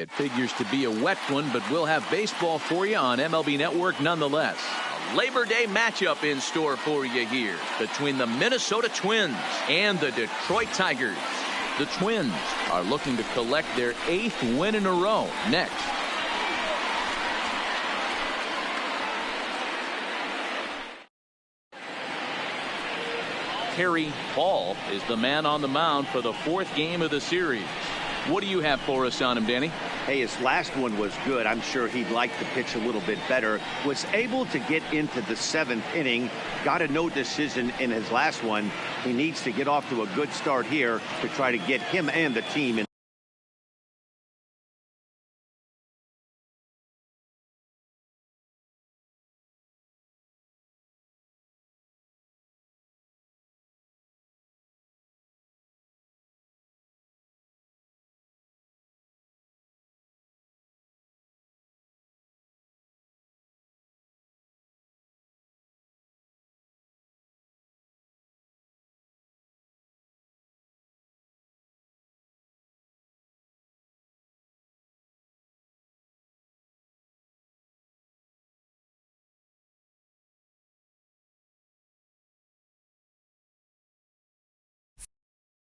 It figures to be a wet one, but we'll have baseball for you on MLB Network nonetheless. A Labor Day matchup in store for you here between the Minnesota Twins and the Detroit Tigers. The Twins are looking to collect their 8th win in a row next. Terry Hall is the man on the mound for the 4th game of the series. What do you have for us on him, Danny? Hey, his last one was good. I'm sure he'd like to pitch a little bit better. Was able to get into the 7th inning. Got a no decision in his last one. He needs to get off to a good start here to try to get him and the team in.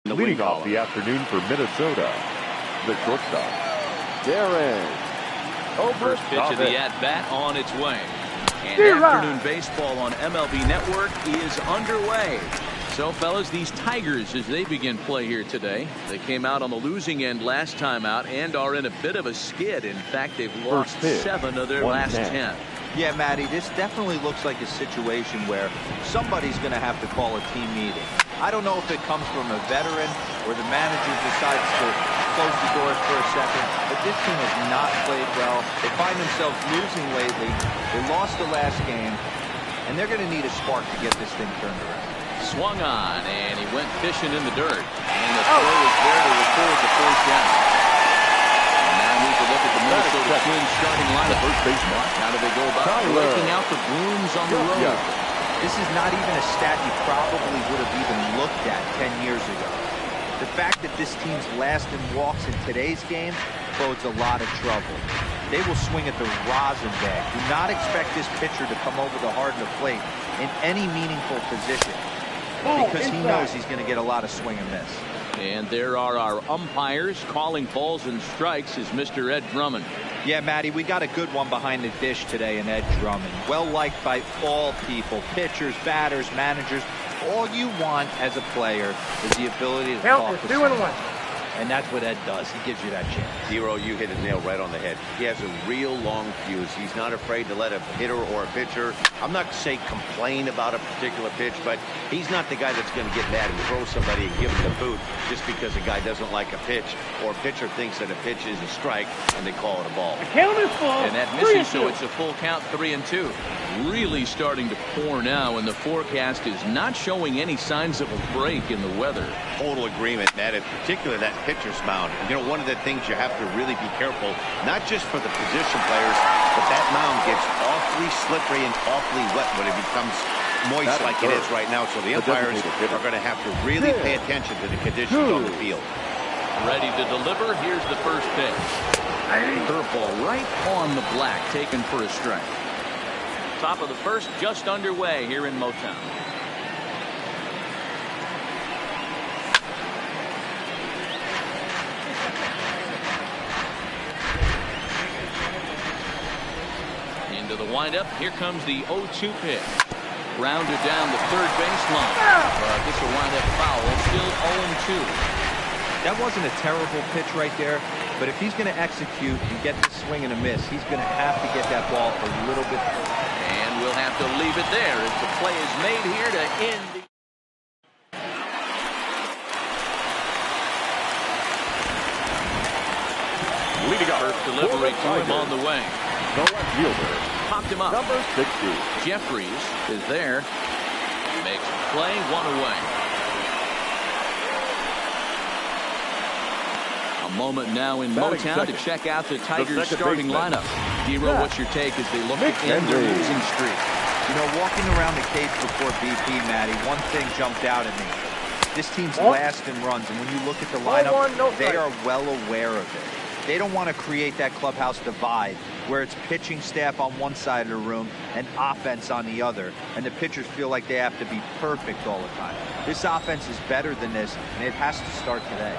Leading off the afternoon for Minnesota, the shortstop, Darren O'Brien. First pitch of the at-bat on its way. And afternoon baseball on MLB Network is underway. So, fellas, these Tigers, as they begin play here today, they came out on the losing end last time out and are in a bit of a skid. In fact, they've lost 7 of their last 10. Yeah, Matty, this definitely looks like a situation where somebody's going to have to call a team meeting. I don't know if it comes from a veteran or the manager decides to close the doors for a second, but this team has not played well. They find themselves losing lately. They lost the last game, and they're going to need a spark to get this thing turned around. Swung on, and he went fishing in the dirt. And the throw is there to record the 4th down. And now here's a look at the Minnesota Twins starting lineup. First base mark. How do they go about breaking out the brooms on the road? This is not even a stat you probably would have even looked at 10 years ago. The fact that this team's last in walks in today's game bodes a lot of trouble. They will swing at the rosin bag. Do not expect this pitcher to come over the hard of the plate in any meaningful position because he knows he's going to get a lot of swing and miss. And there are our umpires calling balls and strikes is Mr. Ed Drummond. Yeah, Matty, we got a good one behind the dish today in Ed Drummond. Well liked by all people, pitchers, batters, managers. All you want as a player is the ability to talk to someone. And that's what Ed does. He gives you that chance. Zero, you hit a nail right on the head. He has a real long fuse. He's not afraid to let a hitter or a pitcher, I'm not to say complain about a particular pitch, but he's not the guy that's going to get mad and throw somebody and give him the boot just because a guy doesn't like a pitch or a pitcher thinks that a pitch is a strike and they call it a ball. The count is full. And that misses, so it's a full count, 3-2. Really starting to pour now, and the forecast is not showing any signs of a break in the weather. Total agreement, Matt, in particular that pitcher's mound. You know, one of the things you have to really be careful, not just for the position players, but that mound gets awfully slippery and awfully wet when it becomes moist like it is right now. So the umpires are going to have to really pay attention to the conditions on the field. Ready to deliver. Here's the first pitch. Curveball right on the black, taken for a strike. Top of the first just underway here in Motown. Into the windup. Here comes the 0-2 pitch. Rounded down the third baseline. This will wind up foul. Still 0-2. That wasn't a terrible pitch right there, but if he's going to execute and get the swing and a miss, he's going to have to get that ball a little bit further. And we'll have to leave it there as the play is made here to end the... Leading up. First delivery to him on the way. The left fielder. Popped him up. Number 60. Jeffries is there. Makes the play, 1 away. A moment now in Motown to check out the Tigers starting lineup. Hero, what's your take as they look to end their losing streak? You know, walking around the cage before BP, Matty, one thing jumped out at me. This team's last in runs, and when you look at the lineup, they are well aware of it. They don't want to create that clubhouse divide where it's pitching staff on one side of the room and offense on the other, and the pitchers feel like they have to be perfect all the time. This offense is better than this, and it has to start today.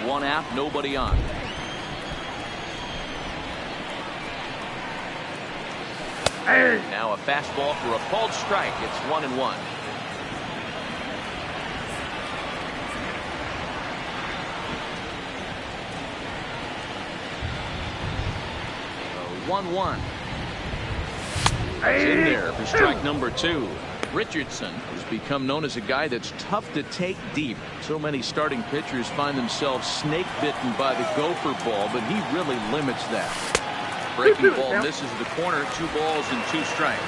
One out, nobody on. Now a fastball for a called strike. It's 1-1. So 1-1. It's in there for strike number 2. Richardson has become known as a guy that's tough to take deep. So many starting pitchers find themselves snake bitten by the gopher ball, but he really limits that. Breaking ball misses the corner. 2 balls and 2 strikes.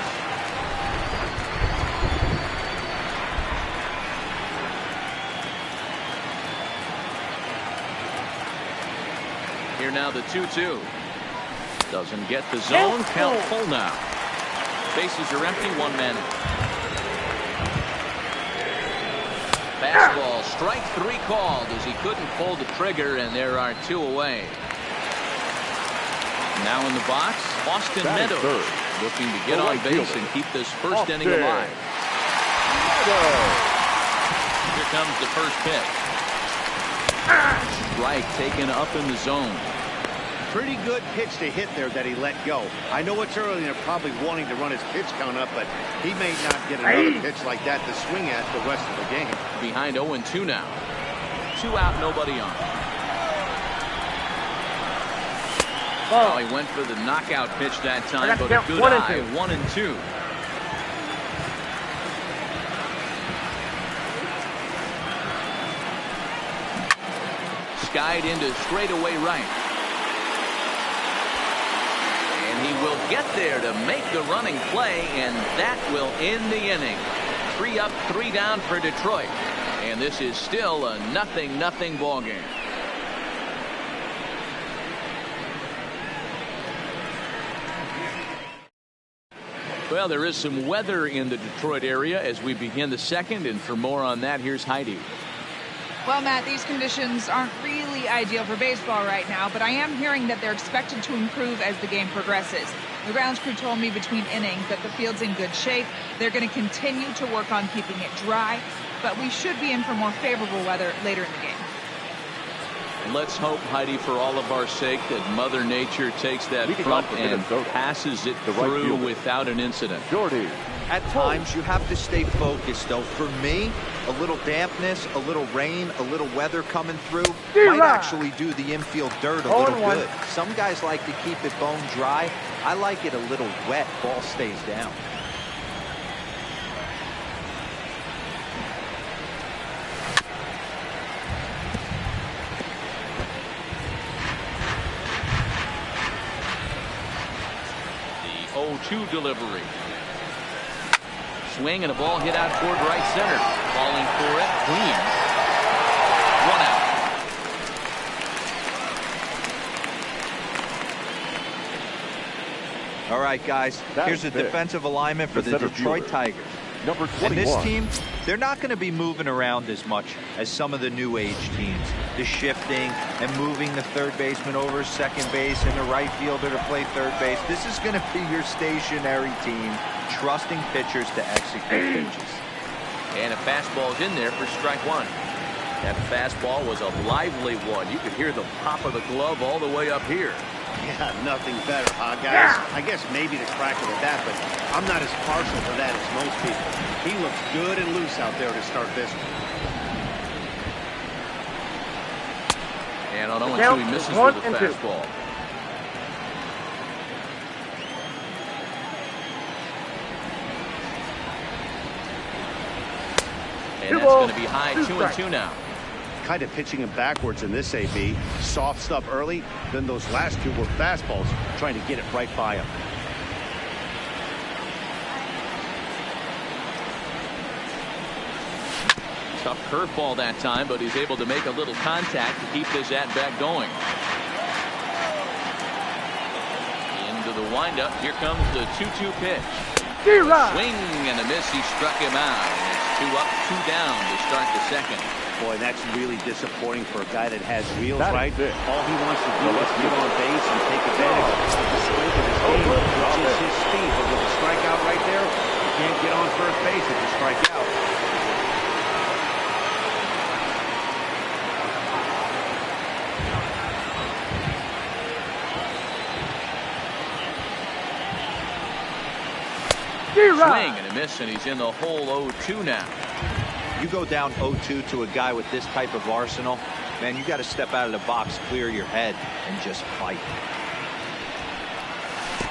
Here now the 2-2. Doesn't get the zone. Count full now. Bases are empty. 1 man. Fastball, strike 3 called as he couldn't pull the trigger, and there are 2 away. Now in the box, Austin Meadows looking to get on base and keep this first inning alive. Here comes the first pitch. Strike taken up in the zone. Pretty good pitch to hit there that he let go. I know it's early and they're probably wanting to run his pitch count up, but he may not get another pitch like that to swing at the rest of the game. Behind 0-2 now. 2 out, nobody on. Oh, he went for the knockout pitch that time, but a good eye. 1-2. Skied into straightaway right. He will get there to make the running play, and that will end the inning. 3 up, 3 down for Detroit. And this is still a 0-0 ball game. Well, there is some weather in the Detroit area as we begin the second, and for more on that, here's Heidi. Well, Matt, these conditions aren't really ideal for baseball right now, but I am hearing that they're expected to improve as the game progresses. The grounds crew told me between innings that the field's in good shape. They're going to continue to work on keeping it dry, but we should be in for more favorable weather later in the game. Let's hope, Heidi, for all of our sake, that Mother Nature takes that front and passes it through without an incident. Jordy. At times, you have to stay focused, though. For me, a little dampness, a little rain, a little weather coming through might actually do the infield dirt a little good. Some guys like to keep it bone dry. I like it a little wet. Ball stays down. The 0-2 delivery. Swing and a ball hit out toward right center. Falling for it. Clean. 1 out. All right, guys. Here's a defensive alignment for the Detroit Tigers. Number 21. And this team, they're not going to be moving around as much as some of the new age teams. The shifting and moving the third baseman over second base and the right fielder to play third base. This is going to be your stationary team, trusting pitchers to execute pitches. And a fastball's in there for strike 1. That fastball was a lively one. You could hear the pop of the glove all the way up here. Yeah, nothing better, huh, guys? I guess maybe the crack of the bat, but I'm not as partial to that as most people. He looks good and loose out there to start this one. And on 0-2, he misses with the fastball. And that's going to be high, 2-2 now. Kind of pitching him backwards in this AB. Soft stuff early, then those last two were fastballs, trying to get it right by him. Tough curveball that time, but he's able to make a little contact to keep this at-bat going. Into the windup. Here comes the 2-2 pitch. Swing and a miss. He struck him out. And it's 2 up, 2 down to start the second. Boy, that's really disappointing for a guy that has wheels, right? All he wants to do is get on base and take advantage of the strength of his game, which is his speed. But with a strikeout right there, you can't get on first base if you strike out. Swing and a miss, and he's in the hole 0-2 now. You go down 0-2 to a guy with this type of arsenal, man, you got to step out of the box, clear your head, and just fight.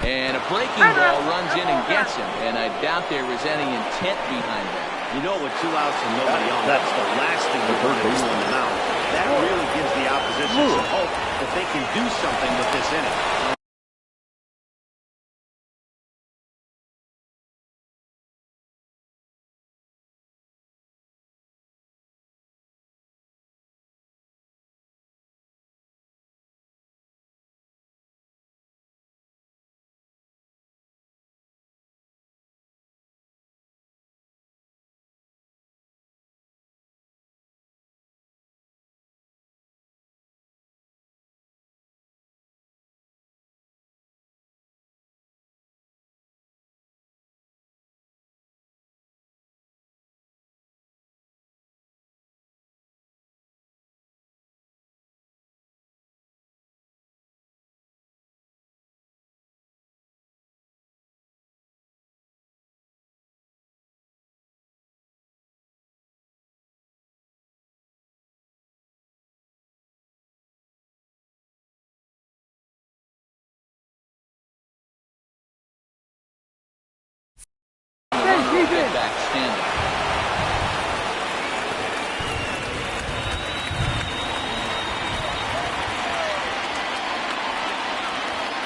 And a breaking ball runs in and gets him, and I doubt there was any intent behind that. You know, with 2 outs and nobody on, that's the last thing you want to do on the mound. That really gives the opposition some hope that they can do something with this inning. Back standing.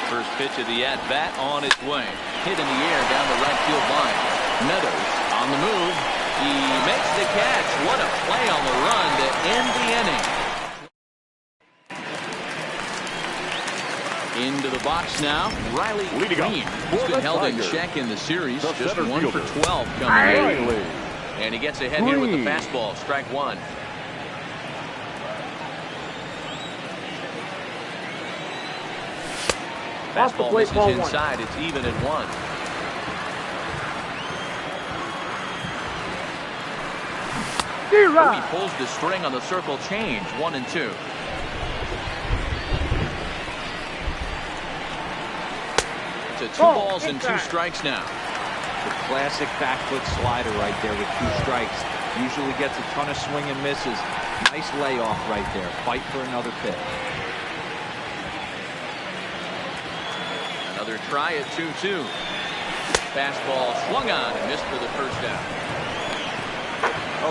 First pitch of the at-bat on its way. Hit in the air down the right field line. Meadows on the move. He makes the catch. What a play on the run to end the inning. Into the box now, Riley Green. He's been held in check in the series. Just 1 for 12 coming in. And he gets ahead here with the fastball. Strike 1. Fastball misses inside. It's even at 1. He pulls the string on the circle change. 1-2. To 2 balls and 2 strikes now. The classic back foot slider right there with 2 strikes. Usually gets a ton of swing and misses. Nice layoff right there. Fight for another pitch. Another try at 2-2. Fastball swung on and missed for the first down.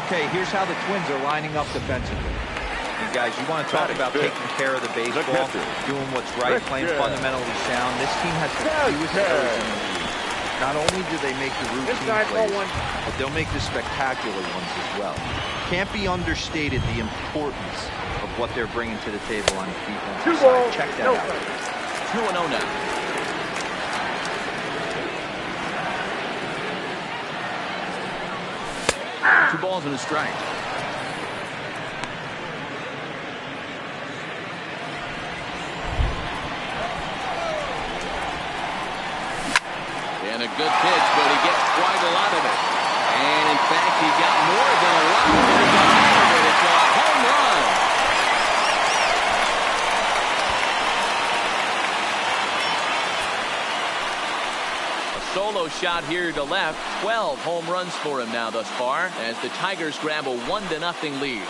Okay, here's how the Twins are lining up defensively. And guys, you want to talk about taking care of the baseball, doing what's right, playing fundamentally sound. This team has the fewest errors in the league. Not only do they make the routine plays, but they'll make the spectacular ones as well. Can't be understated the importance of what they're bringing to the table on the defensive side. Check that out. 2-0 now. Two balls and a strike. And a good pitch, but he gets quite a lot of it. And in fact, he got more than a lot of it. It's a home run. A solo shot here to left. 12 home runs for him now thus far as the Tigers grab a 1-0 lead.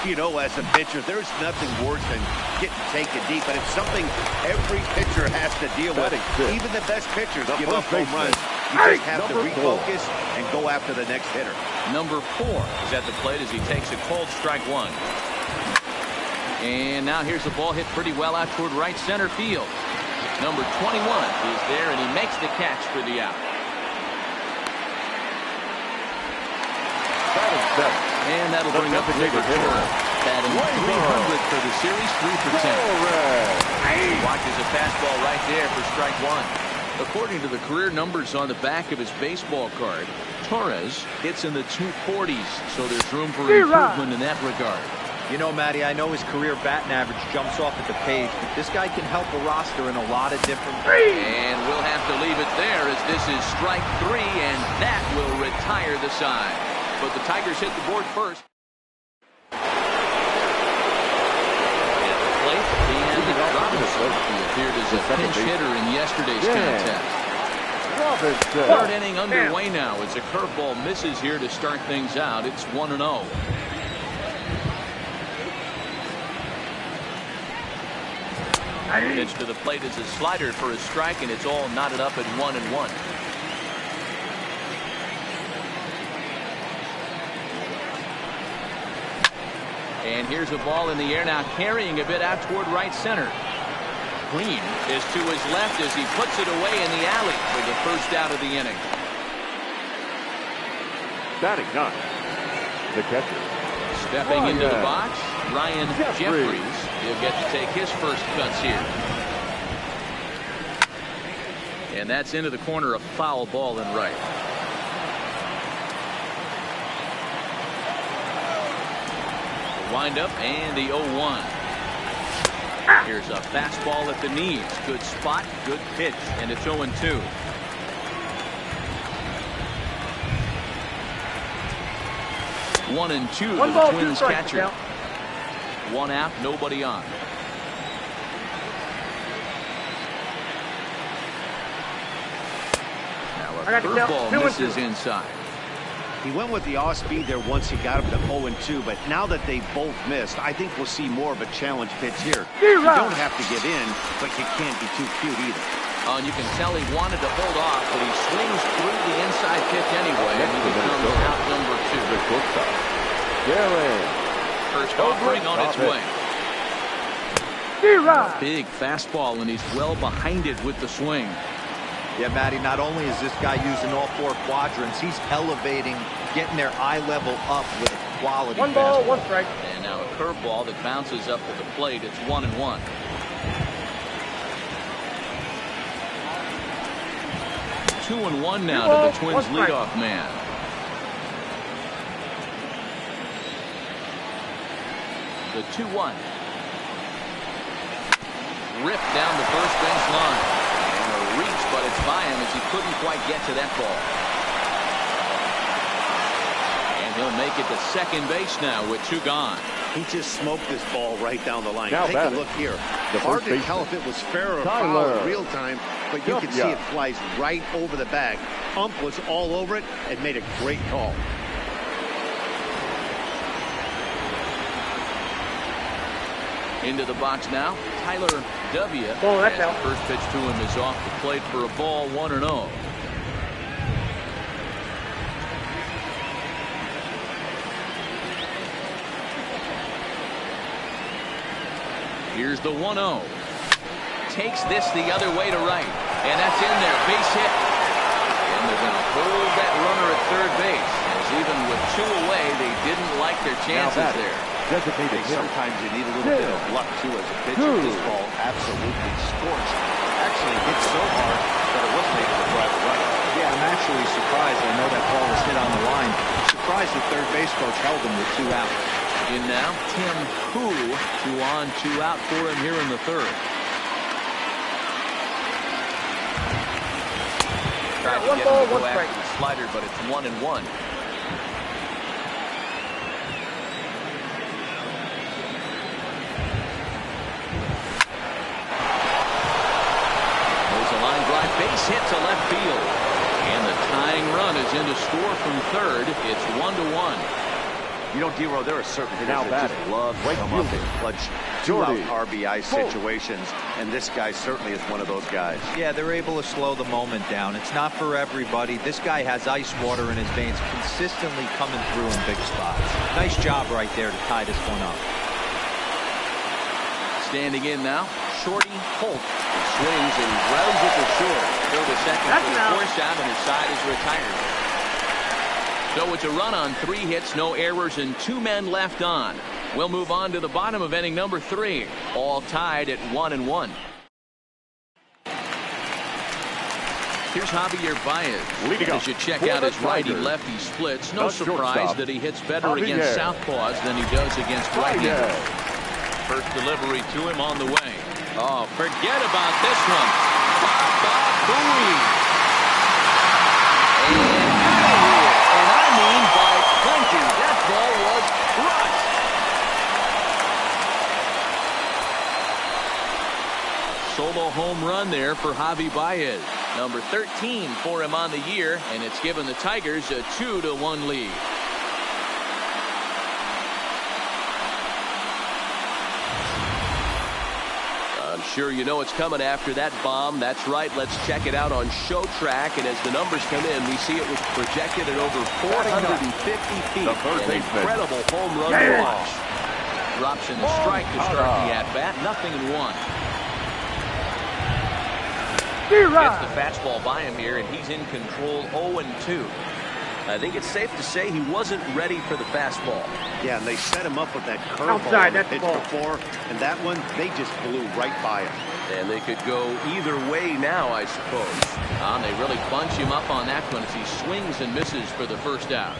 You know, as a pitcher, there's nothing worse than getting taken deep, and it's something every pitcher has to deal with. Even the best pitchers give up home runs. You just have to refocus and go after the next hitter. Number 4 is at the plate as he takes a cold strike one. And now here's the ball hit pretty well out toward right center field. Number 21 is there, and he makes the catch for the out. And that'll bring up Gleyber Torres. Batting 300 for the series, 3 for 10. Watches a fastball right there for strike one. According to the career numbers on the back of his baseball card, Torres hits in the 240s, so there's room for improvement in that regard. You know, Matty, I know his career batting average jumps off at the page, but this guy can help a roster in a lot of different ways. And we'll have to leave it there as this is strike 3, and that will retire the side. But the Tigers hit the board first. At the plate, Ian Robinson. He appeared as a pinch hitter in yesterday's contest. Third inning underway now as a curveball misses here to start things out. It's 1-0. Pitch to the plate is a slider for a strike, and it's all knotted up at 1-1. And here's a ball in the air now, carrying a bit out toward right center. Green is to his left as he puts it away in the alley for the first out of the inning. Batting 9, the catcher. Stepping into the box, Ryan Jeffries. He'll get to take his first cuts here. And that's into the corner, a foul ball in right. Wind up and the 0-1. Here's a fastball at the knees. Good spot, good pitch, and it's 0-2. One and two to the Twins catcher. One out, nobody on. Now a curveball misses inside. He went with the off-speed there once he got him to 0-2, but now that they both missed, I think we'll see more of a challenge pitch here. You don't have to get in, but you can't be too cute either. And you can tell he wanted to hold off, but he swings through the inside pitch anyway, and he becomes out number 2. First offering on its way. A big fastball, and he's well behind it with the swing. Yeah, Matty, not only is this guy using all 4 quadrants, he's elevating, getting their eye level up with a quality fastball. 1 ball, 1 strike. And now a curveball that bounces up to the plate. It's 1-1. Two and one now to the Twins leadoff man. The 2-1. Ripped down the first base line. And a reach, but it's by him as he couldn't quite get to that ball. And he'll make it to second base now with 2 gone. He just smoked this ball right down the line. Now Take a look here. Hard to tell if it was fair or foul in real time, but you can see it flies right over the bag. Ump was all over it and made a great call. Into the box now, Tyler W. That's out. First pitch to him is off the plate for a ball, 1-0. Here's the 1-0. Takes this the other way to right. And that's in there. Base hit. And they're going to hold that runner at third base. As even with 2 away, they didn't like their chances there. Sometimes you need a little bit of luck, too, as a pitcher. This ball absolutely scorched. Actually hit so hard that it wasn't able to drive it right. Yeah, I'm actually surprised. I know that ball was hit on the line. I'm surprised the third base coach held him with 2 outs. In now, Tim Hu, 2 on, 2 out for him here in the third. Tried to get him to go after the slider, but it's 1-1. base hit to left field. And the tying run is in to score from third. It's 1-1. You know, D-Row, there are certain hitters that just love to come up in clutch two-out RBI situations, and this guy certainly is one of those guys. Yeah, they're able to slow the moment down. It's not for everybody. This guy has ice water in his veins, consistently coming through in big spots. Nice job right there to tie this one up. Standing in now, Shorty Holt swings and grounds it to short. Go to second for the force out, and his side is retired. So it's a run on 3 hits, no errors, and 2 men left on. We'll move on to the bottom of inning number 3, all tied at 1-1. Here's Javier Baez. As you check out his righty-lefty splits, no surprise that he hits better against southpaws than he does against right-handers. First delivery to him on the way. Oh, forget about this one. Baba Booey. And I mean by plenty. That ball was crushed. Solo home run there for Javi Baez. Number 13 for him on the year, and it's given the Tigers a 2-1 lead. I'm sure you know it's coming after that bomb. That's right. Let's check it out on Show Track. And as the numbers come in, we see it was projected at over 450 feet. An incredible home run to watch. Drops in the strike to start the at-bat. Nothing in 1. Gets the fastball by him here, and he's in control 0-2. I think it's safe to say he wasn't ready for the fastball. Yeah, and they set him up with that curveball on the pitch before, and that one, they just blew right by him. And they could go either way now, I suppose. They really bunch him up on that one as he swings and misses for the first out.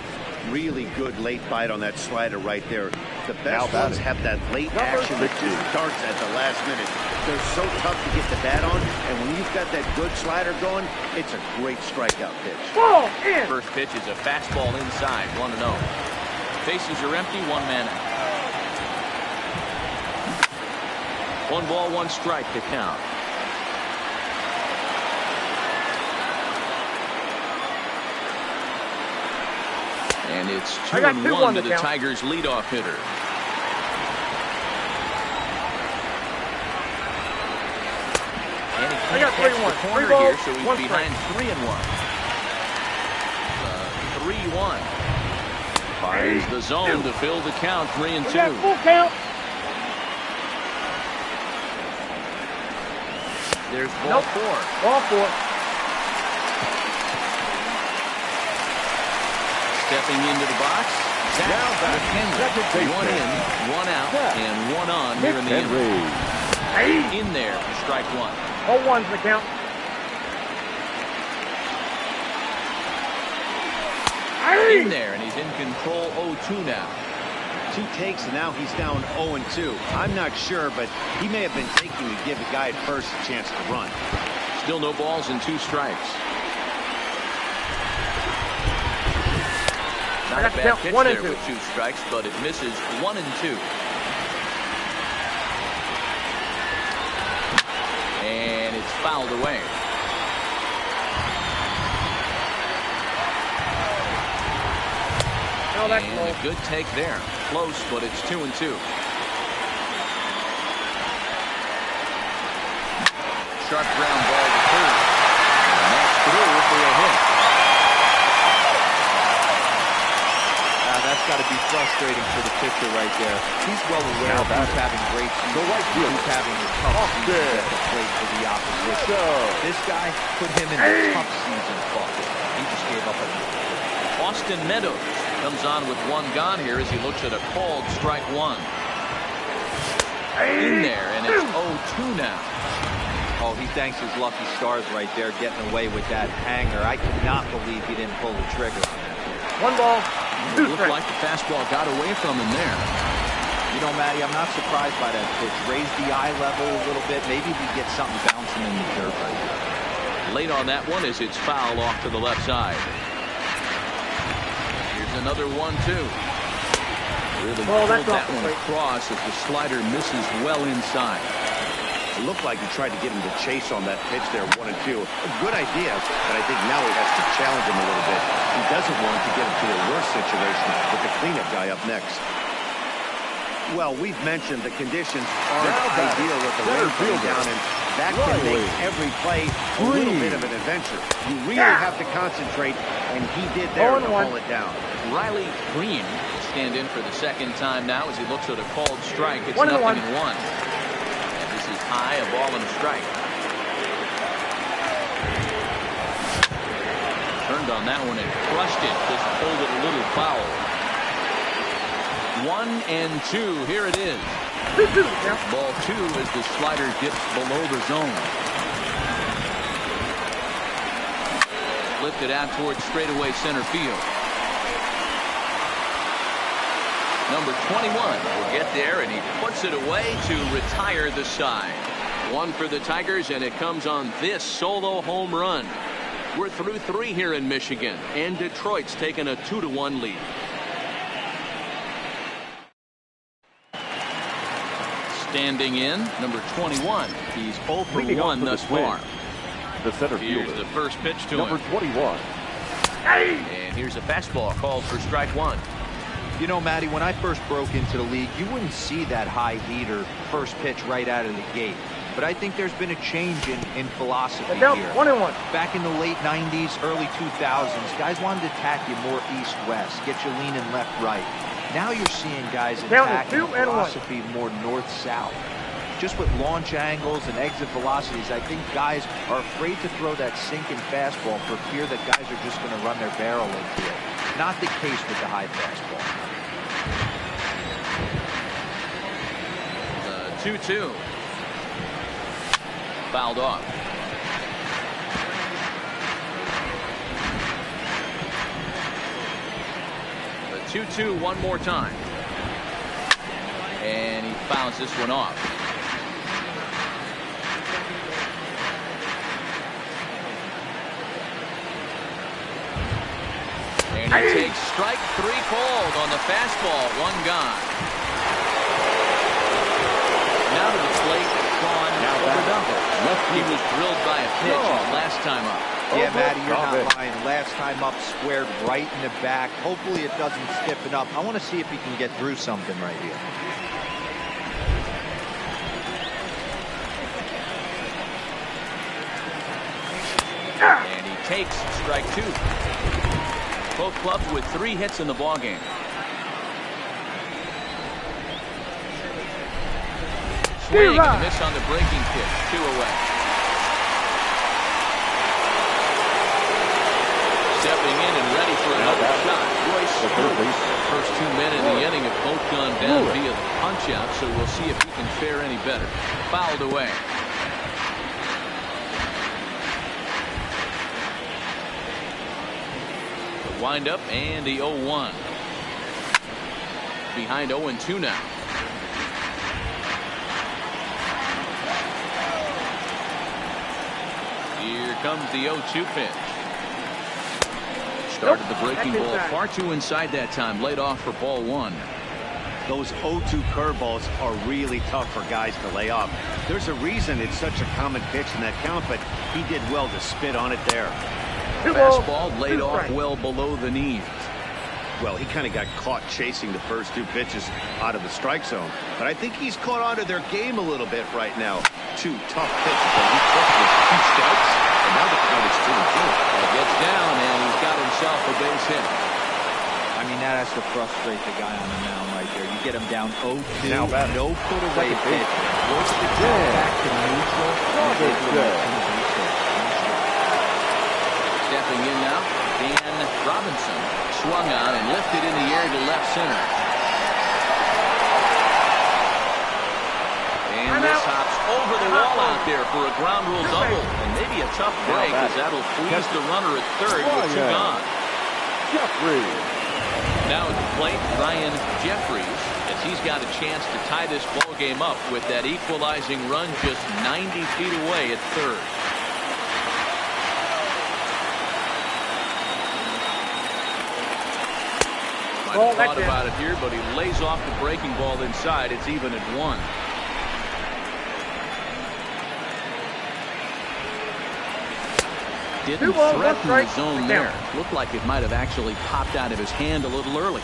Really good late bite on that slider right there. The best ones have that late action that just starts at the last minute. They're so tough to get the bat on, and when you've got that good slider going, it's a great strikeout pitch. Ball in. First pitch is a fastball inside, 1-0. Bases are empty, 1 man out. 1 ball, 1 strike to count. And it's 2-1 to the Tigers' leadoff hitter. And he can't catch the corner here, so he's behind 3-1. 3-1. Finds the zone to fill the count, 3-2. Full count. There's ball 4. Ball 4. Stepping into the box, Zach McHenry. 1 in, 1 out, and 1 on here in the inning. In there for strike 1. 0-1's the count. In there, and he's in control 0-2 now. 2 takes, and now he's down 0-2. I'm not sure, but he may have been taking to give the guy at first a chance to run. Still no balls and 2 strikes. Not a bad pitch there with 2 strikes, but it misses 1 and 2. And it's fouled away. No, that's and a good take there. Close, but it's 2-2. Sharp ground ball to third. And that's through for a hit. That's got to be frustrating for the pitcher right there. He's well aware of who's having great seasons, who's having a tough season at the plate for the opposition. This guy put him in the tough season bucket. He just gave up a Austin Meadows comes on with 1 gone here as he looks at a called strike 1. In there, and it's 0-2 now. Oh, he thanks his lucky stars right there getting away with that hanger. I cannot believe he didn't pull the trigger. 1 ball. It looked like the fastball got away from him there. You know, Matty, I'm not surprised by that pitch. Raise the eye level a little bit. Maybe we get something bouncing in the dirt right there. Late on that one as it's foul off to the left side. Here's another 1-2. Really pulled that one across as the slider misses well inside. It looked like he tried to get him to chase on that pitch there, 1 and 2. A good idea, but I think now he has to challenge him a little bit. He doesn't want to get him to a worse situation with the cleanup guy up next. Well, we've mentioned the conditions aren't ideal with the rain coming down, and that can make every play a little bit of an adventure. You really have to concentrate, and he did there to hold it down. Riley Green will stand in for the second time now as he looks at a called strike. It's 1-1. 0-1. And this is high, a ball and a strike. Turned on that one and crushed it. Just pulled it a little foul. 1 and 2. Here it is. Ball 2 as the slider dips below the zone. Lifted out towards straightaway center field. Number 21 will get there, and he puts it away to retire the side. 1 for the Tigers, and it comes on this solo home run. We're through 3 here in Michigan, and Detroit's taken a 2-1 lead. Standing in, number 21. He's 0 for 1 thus far. The center Here's fielder, the first pitch to number him. 21. And here's a fastball called for strike 1. You know, Matty, when I first broke into the league, you wouldn't see that high heater first pitch right out of the gate. But I think there's been a change in philosophy here. 1-1. Back in the late 90s, early 2000s, guys wanted to attack you more east-west, get you leaning left-right. Now you're seeing guys attacking a philosophy more north-south. Just with launch angles and exit velocities, I think guys are afraid to throw that sinking fastball for fear that guys are just going to run their barrel into it. Not the case with the high fastball. 2-2. Fouled off. The 2-2 one more time. And he fouls this one off. And he takes strike 3 called on the fastball. 1 gone. Now to the plate, Sean Overdumper. He was drilled by a pitch last time up. Yeah, Matty, you're not lying. Last time up, squared right in the back. Hopefully it doesn't stiffen up. I want to see if he can get through something right here. And he takes strike 2. Both clubs with 3 hits in the ballgame. Swing and a miss on the breaking pitch. 2 away. Stepping in and ready for another shot. Royce Lewis. First 2 men in the inning have both gone down via the punch out, so we'll see if he can fare any better. Fouled away. The windup and the 0-1. Behind 0-2 now. Here comes the 0-2 pitch. Started the breaking ball far too inside that time. Laid off for ball 1. Those 0-2 curveballs are really tough for guys to lay off. There's a reason it's such a common pitch in that count, but he did well to spit on it there. Fastball laid off well below the knees. Well, he kind of got caught chasing the first 2 pitches out of the strike zone. But I think he's caught on to their game a little bit right now. 2 tough pitches, but he took with 2 strikes, and now the count is 2-2. He gets down, and he's got himself a base hit. I mean, that has to frustrate the guy on the mound right there. You get him down 0-2, Now no put away pitch. Works the count back to neutral. Stepping in now, Dan Robinson. Swung on and lifted in the air to left center. And this hops over the wall out there for a ground rule double. And maybe a tough break as that'll please the runner at third with 2 gone. Jeffries. Now at the plate, Ryan Jeffries, as he's got a chance to tie this ball game up with that equalizing run just 90 feet away at third. Might have thought about it here, but he lays off the breaking ball inside. It's even at 1. Didn't threaten the zone there. Looked like it might have actually popped out of his hand a little early.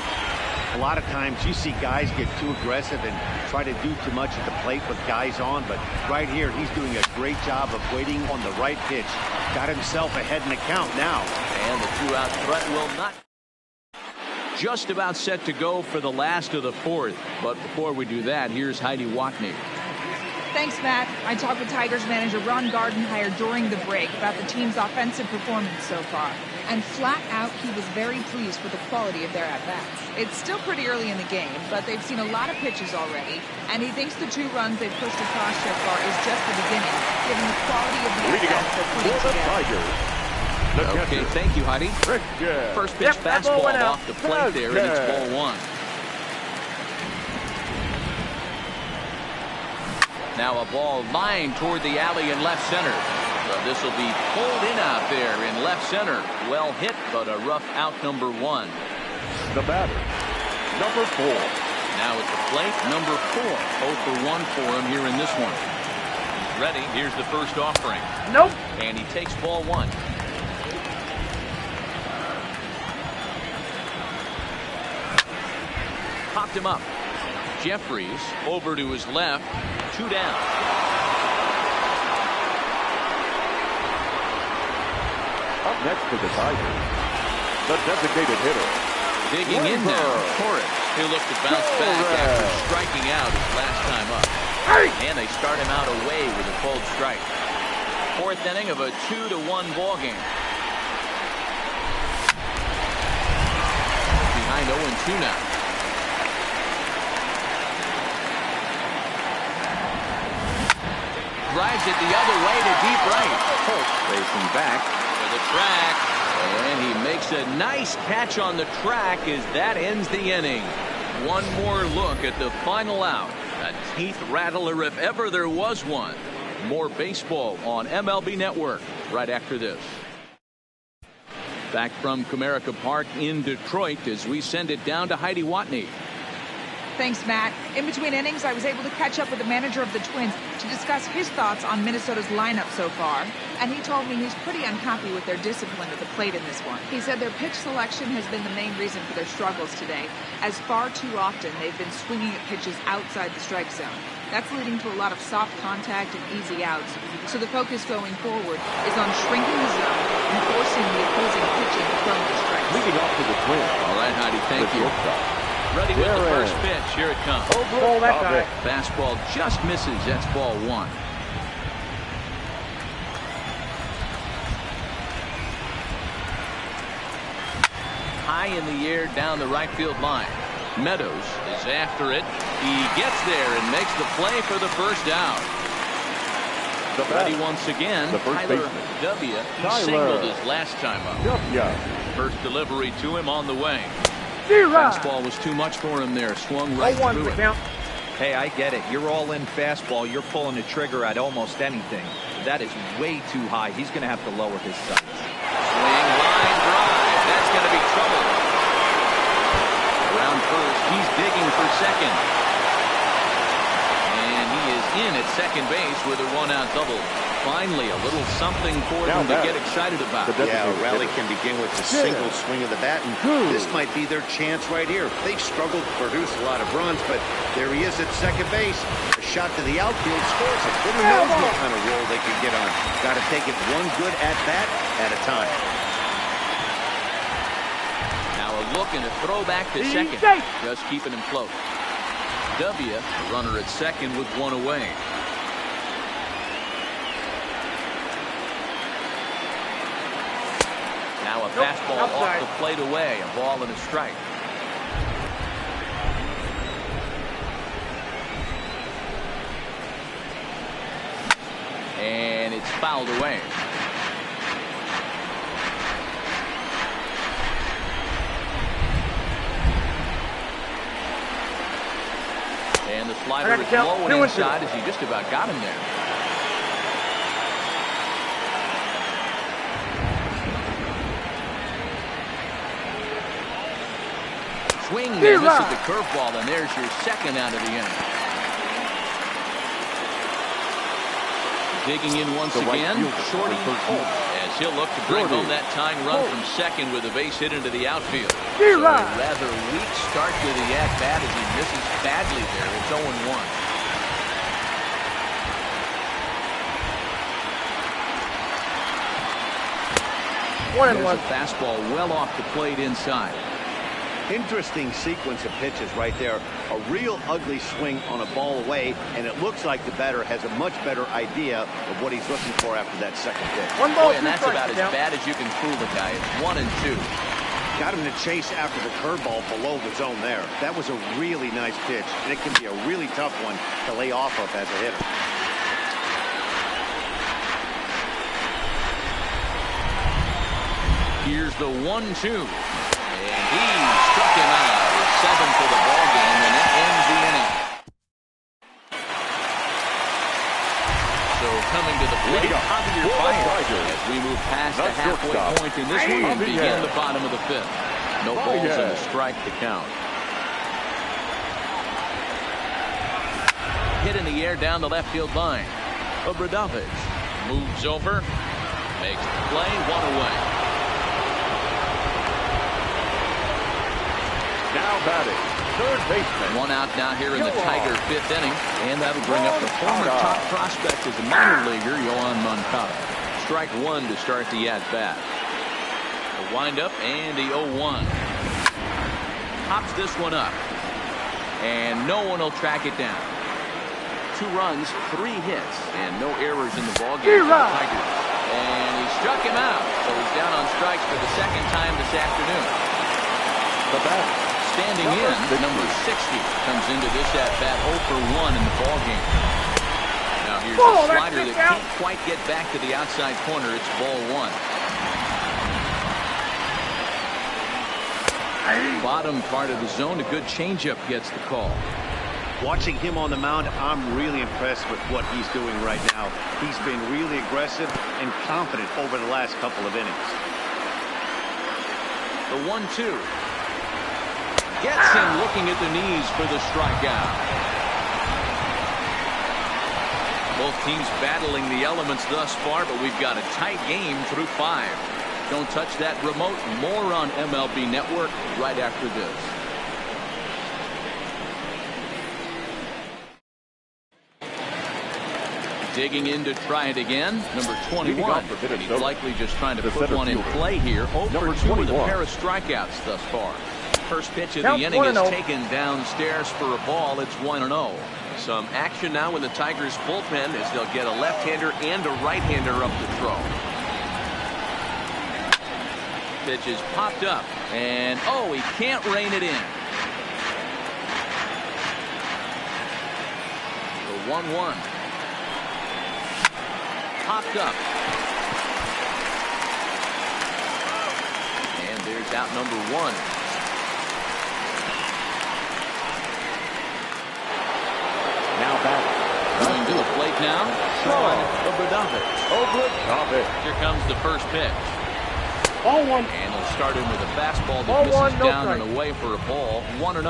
A lot of times you see guys get too aggressive and try to do too much at the plate with guys on, but right here he's doing a great job of waiting on the right pitch. Got himself ahead in the count now. And the 2-out threat will not. Just about set to go for the last of the fourth. But before we do that, here's Heidi Watney. Thanks, Matt. I talked with Tigers manager Ron Gardenhire during the break about the team's offensive performance so far. And flat out, he was very pleased with the quality of their at-bats. It's still pretty early in the game, but they've seen a lot of pitches already, and he thinks the 2 runs they've pushed across so far is just the beginning, given the quality of the at-bats they're putting together. Okay, thank you, Heidi. First pitch fastball off the plate there, and it's ball 1. Now a ball lined toward the alley in left center. So this will be pulled in out there in left center. Well hit, but a rough out, number 1. The batter, number 4. Now at the plate, number 4. 0 for 1 for him here in this one. He's ready. Here's the first offering. Nope. And he takes ball 1. Popped him up. Jeffries over to his left. 2 down. Up next to the Tigers, the designated hitter. Digging in now, Torres. He'll look to bounce back after striking out his last time up. And they start him out away with a cold strike. 4th inning of a 2-1 ball game. Behind 0-2 now. Drives it the other way to deep right. Holt racing back to the track. And he makes a nice catch on the track as that ends the inning. One more look at the final out. A teeth rattler if ever there was one. More baseball on MLB Network right after this. Back from Comerica Park in Detroit as we send it down to Heidi Watney. Thanks, Matt. In between innings, I was able to catch up with the manager of the Twins to discuss his thoughts on Minnesota's lineup so far. And he told me he's pretty unhappy with their discipline at the plate in this one. He said their pitch selection has been the main reason for their struggles today, as far too often they've been swinging at pitches outside the strike zone. That's leading to a lot of soft contact and easy outs. So the focus going forward is on shrinking the zone and forcing the opposing pitching from the strike zone. Leading off to the Twins. All right, Heidi, thank you. Ready with the first pitch. Here it comes. Ball that guy. Fastball just misses. That's ball 1. High in the air down the right field line. Meadows is after it. He gets there and makes the play for the first out. Ready once again. The first Tyler baseman. W. He singled his last time up. First delivery to him on the way. Fastball was too much for him there. Swung right through it. Hey, I get it. You're all in fastball. You're pulling the trigger at almost anything. That is way too high. He's going to have to lower his sights. Swing, line drive. That's going to be trouble. Around first. He's digging for second. And he is in at second base with a 1-out double. Finally, a little something for them to get excited about. Yeah, a rally can begin with a single swing of the bat, and this might be their chance right here. They've struggled to produce a lot of runs, but there he is at second base. A shot to the outfield, scores it. Who knows what kind of roll they could get on. Got to take it one good at-bat at a time. Now a look and a throw back to second. Just keeping him close. W, the runner at second with 1 away. Now a fastball off the plate away. A ball and a strike. And it's fouled away. And the slider is low and inside as he just about got him there. Swing and misses the curveball, and there's your second out of the inning. Digging in once again, Shorty Holt as as he'll look to bring home that tying run from second with a base hit into the outfield. So a rather weak start to the at-bat as he misses badly there. It's 0-1. There's a fastball well off the plate inside. Interesting sequence of pitches right there. A real ugly swing on a ball away, and it looks like the batter has a much better idea of what he's looking for after that second pitch. Boy, and that's about as bad as you can fool the guy. It's 1-2. Got him to chase after the curveball below the zone there. That was a really nice pitch, and it can be a really tough one to lay off of as a hitter. Here's the 1-2. And he struck him out with 7 for the ball game, and that ends the inning. So coming to the plate, Javier Baez as we move past the halfway point in this one and begin the bottom of the 5th. No balls and a strike to count. Hit in the air down the left field line. Obradovich moves over, makes the play, 1 away. Now batting, third baseman. 1 out now here in the Tiger 5th inning, and that'll bring up the former top prospect as a minor leaguer, Yoan Moncada. Strike 1 to start the at-bat. The windup and the 0-1. Pops this one up, and no one will track it down. 2 runs, 3 hits, and no errors in the ballgame for the Tigers. And he struck him out, so he's down on strikes for the second time this afternoon. The batter, standing in, number 60 comes into this at-bat 0 for 1 in the ballgame. Now here's a slider that can't quite get back to the outside corner. It's ball 1. Bottom part of the zone, a good changeup gets the call. Watching him on the mound, I'm really impressed with what he's doing right now. He's been really aggressive and confident over the last couple of innings. The 1-2. Gets him looking at the knees for the strikeout. Both teams battling the elements thus far, but we've got a tight game through 5. Don't touch that remote. More on MLB Network right after this. Digging in to try it again. Number 21. And he's likely just trying to put one in play here. 0 for 2 with a pair of strikeouts thus far. First pitch of the inning is taken downstairs for a ball. It's 1-0. Some action now in the Tigers bullpen as they'll get a left-hander and a right-hander up to throw. Pitch is popped up, and he can't rein it in. The 1-1. Popped up. And there's out number 1. Now back. Going to the plate now. Obradovich. Here comes the first pitch. Ball 1. And they'll start him with a fastball that misses down and away for a ball. 1-0.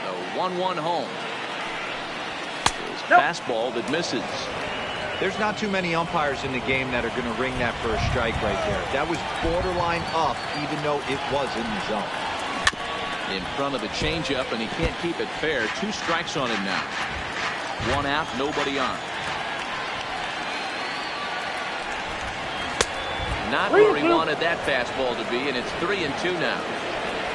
The 1-1 home. Fastball that misses. There's not too many umpires in the game that are going to ring that for a strike right there. That was borderline up, even though it was in the zone. In front of the changeup, and he can't keep it fair. 2 strikes on him now. 1 out, nobody on. Not where he wanted that fastball to be, and it's 3-2 now.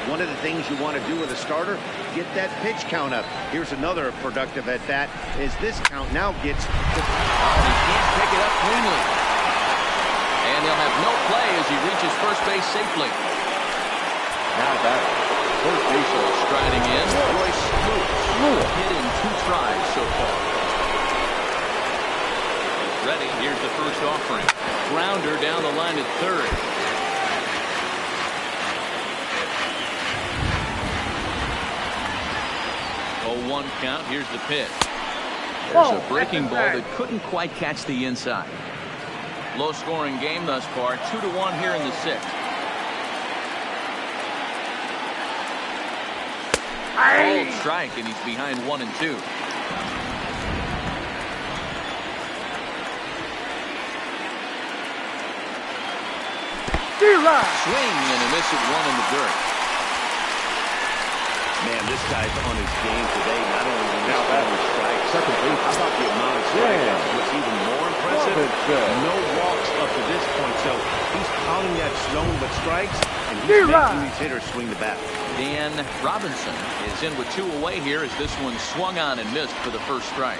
One of the things you want to do with a starter, get that pitch count up. Here's another productive at bat as this count now gets to... He can't pick it up cleanly. And they'll have no play as he reaches first base safely. Now back. First baseman striding in. Royce Lewis. Hit in 2 tries so far. Ready. Here's the first offering. Grounder down the line at third. 0-1 count. Here's the pitch. There's a breaking ball that couldn't quite catch the inside. Low scoring game thus far. 2-1 here in the 6th. Called strike, and he's behind 1-2. Swing and a miss at 1 in the dirt. Man, this guy's on his game today. Not only when he's throwing strikes, how about the amount of strikeouts? What's even more impressive, no walks up to this point. So he's counting that zone but strikes, and he's making these hitters swing the bat. Dan Robinson is in with 2 away here as this one swung on and missed for the first strike.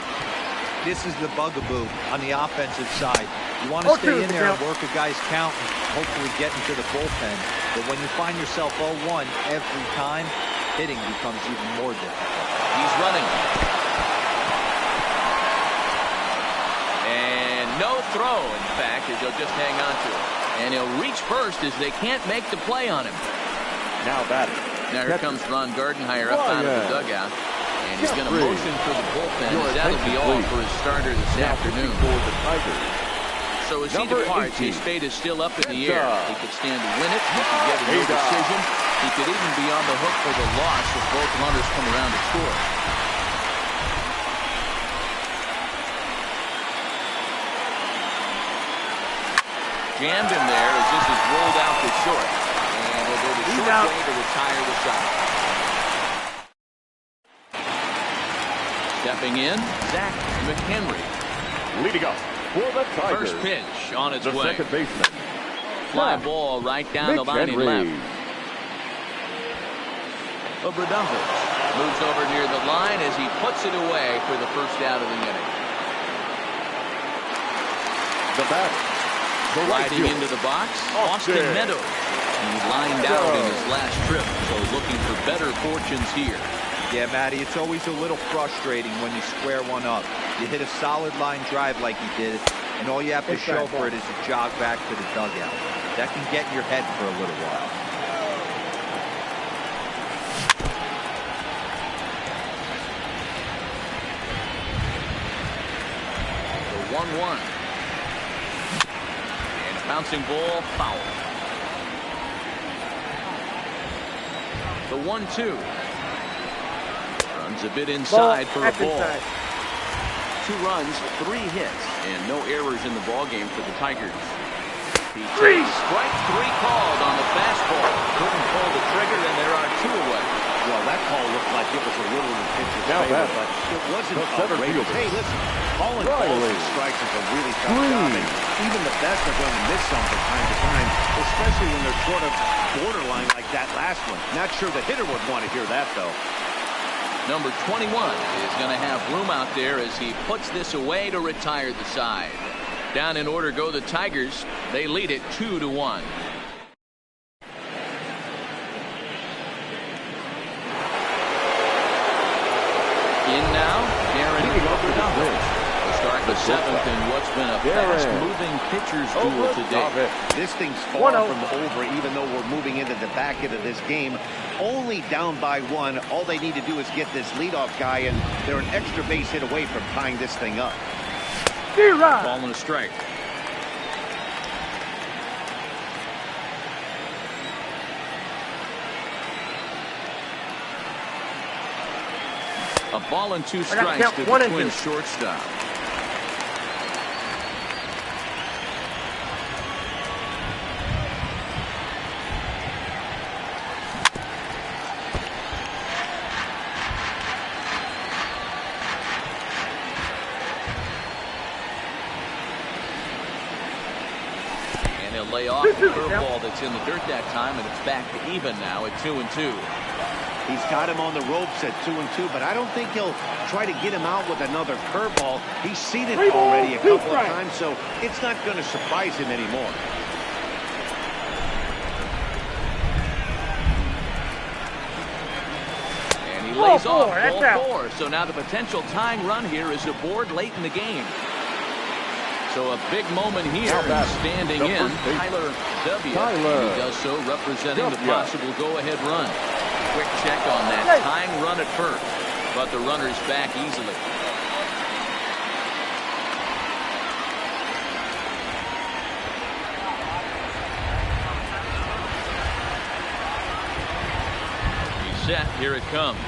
This is the bugaboo on the offensive side. You want to stay in there and work a guy's count and hopefully get into the bullpen. But when you find yourself 0-1 every time, hitting becomes even more difficult. He's running. And no throw, in fact, as he'll just hang on to it. And he'll reach first as they can't make the play on him. Now batting. Now here comes Ron Gardenhire up out of the dugout. And he's going to motion for the bullpen. That'll be all for his starter this afternoon. So as he departs, his fate is still up in the air. He could stand to win it. He could get a no decision. He could even be on the hook for the loss if both runners come around to score. Jammed him there as this is rolled out to short. And he'll go to short way to retire the side. Stepping in, Zach McHenry. Leading up for the Tigers. First pitch on its the way. Second baseman. Fly ball right down the line and left. Obradovich moves over near the line as he puts it away for the first out of the inning. The batter. Riding into the box, Austin Meadows. He lined out in his last trip, so looking for better fortunes here. Yeah, Matty, it's always a little frustrating when you square one up. You hit a solid line drive like you did, and all you have to show for it is to jog back to the dugout. That can get in your head for a little while. The 1-1. And a bouncing ball, foul. The 1-2. Runs a bit inside for a ball. 2 runs, 3 hits, and no errors in the ballgame for the Tigers. He takes strike 3 called on the fastball. Couldn't pull the trigger, and there are 2 away. Well, that call looked like it was a little in the pitcher's favor, but it wasn't outrageous. Hey, listen, calling balls and strikes is a really tough job, and even the best are going to miss some from time to time, especially when they're sort of borderline like that last one. Not sure the hitter would want to hear that, though. Number 21 is going to have room out there as he puts this away to retire the side. Down in order go the Tigers. They lead it 2-1. In now, Darren Obradovich. Start the 7th in what's been a fast-moving pitcher's duel today. This thing's far from over, even though we're moving into the back end of this game. Only down by 1. All they need to do is get this leadoff guy, and they're an extra base hit away from tying this thing up. Ball and a strike. A ball and 2 strikes to the Twins shortstop. And he'll lay off the curveball that's in the dirt that time, and it's back to even now at 2-2. He's got him on the ropes at 2-2, but I don't think he'll try to get him out with another curveball. He's seen it already a couple of times, so it's not going to surprise him anymore. And he lays off ball 4. So now the potential tying run here is aboard late in the game. So a big moment here, standing in, Tyler W. He does so representing the possible go-ahead run. Quick check on that tying run at first, but the runner's back easily. He set. Here it comes.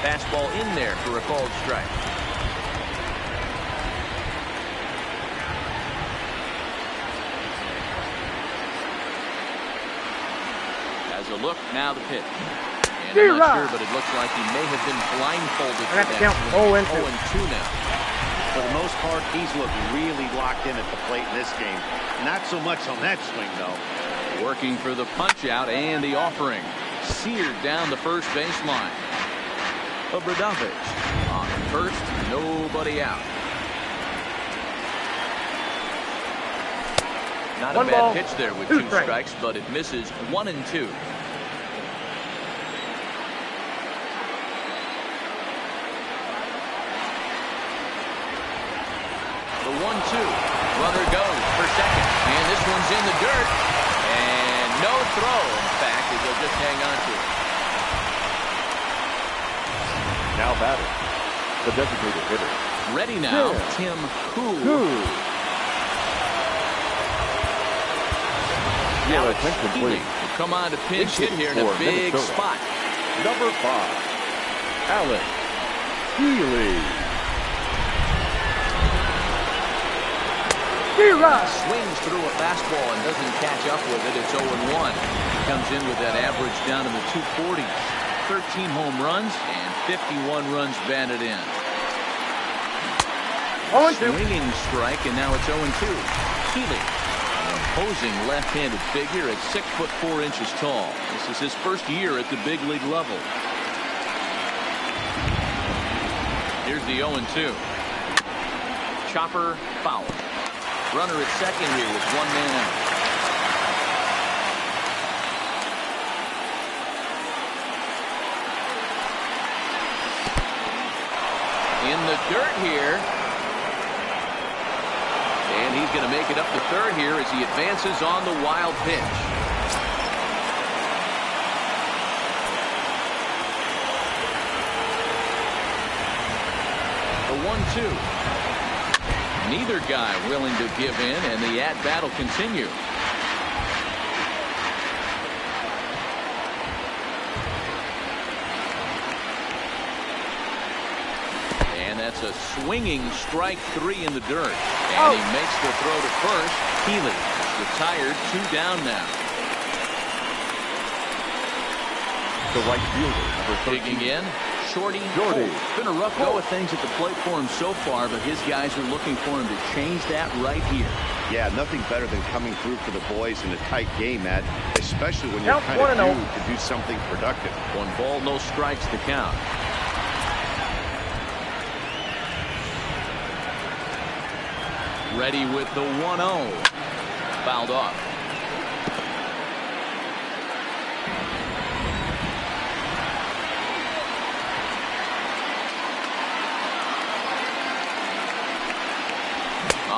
Fastball in there for a called strike. As a look, now the pitch. And I'm not sure, but it looks like he may have been blindfolded for that. 0-2 now. For the most part, he's looked really locked in at the plate in this game. Not so much on that swing, though. Working for the punch out and the offering. Seared down the first baseline. Obradovich on first, nobody out. Not a bad pitch there with 2 strikes, but it misses 1-2. The 1-2. Runner goes for second. And this one's in the dirt. And no throw, in fact, as they'll just hang on to it. Now batting, the designated hitter. Ready now, Tim Koo. Alex Healy will come on to pinch hit here in a big spot. Number 5, Alex Healy. Swings through a fastball and doesn't catch up with it. It's 0-1. Comes in with that average down in the 240s. 13 home runs and 51 runs batted in. Swinging strike, and now it's 0-2. Healy, an imposing left-handed figure at 6'4" tall. This is his first year at the big league level. Here's the 0-2. Chopper foul. Runner at second here with 1 man out. In the dirt here. And he's going to make it up to third here as he advances on the wild pitch. The 1-2. Neither guy willing to give in, and the at-bat will continue. And that's a swinging strike 3 in the dirt. And he makes the throw to first. Healy retired, 2 down now. The right fielder, number 13. Digging in. Shorty. It's been a rough go of things at the plate for him so far, but his guys are looking for him to change that right here. Yeah, nothing better than coming through for the boys in a tight game, Matt, especially when you're kind of due to do something productive. 1 ball, no strikes to count. Ready with the 1-0. Fouled off.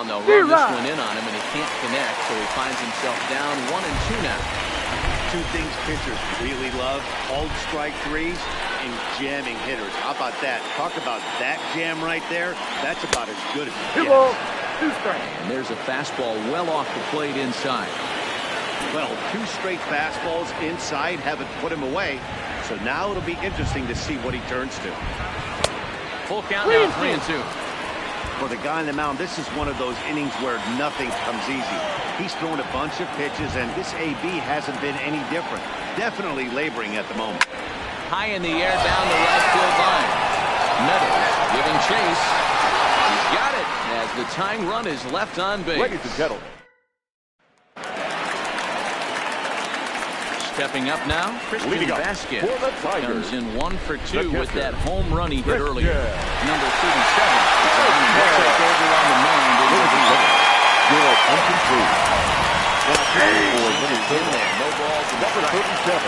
They'll run this one in on him, and he can't connect, so he finds himself down 1-2 now. 2 things pitchers really love: called strike 3s and jamming hitters. How about that? Talk about that jam right there. That's about as good as it gets. 2 strikes. And there's a fastball well off the plate inside. Well, 2 straight fastballs inside haven't put him away, so now it'll be interesting to see what he turns to. Full count now, 3-2. For the guy on the mound, this is one of those innings where nothing comes easy. He's thrown a bunch of pitches, and this AB hasn't been any different. Definitely laboring at the moment. High in the air down the right field line. Meadows giving chase. He's got it as the tying run is left on base. Ladies and gentlemen. Stepping up now, Christian Vasquez comes in 1 for 2 with that home run he hit earlier. Number 37 is on the take over on the mound. You're incomplete. In there, no balls. Number 37.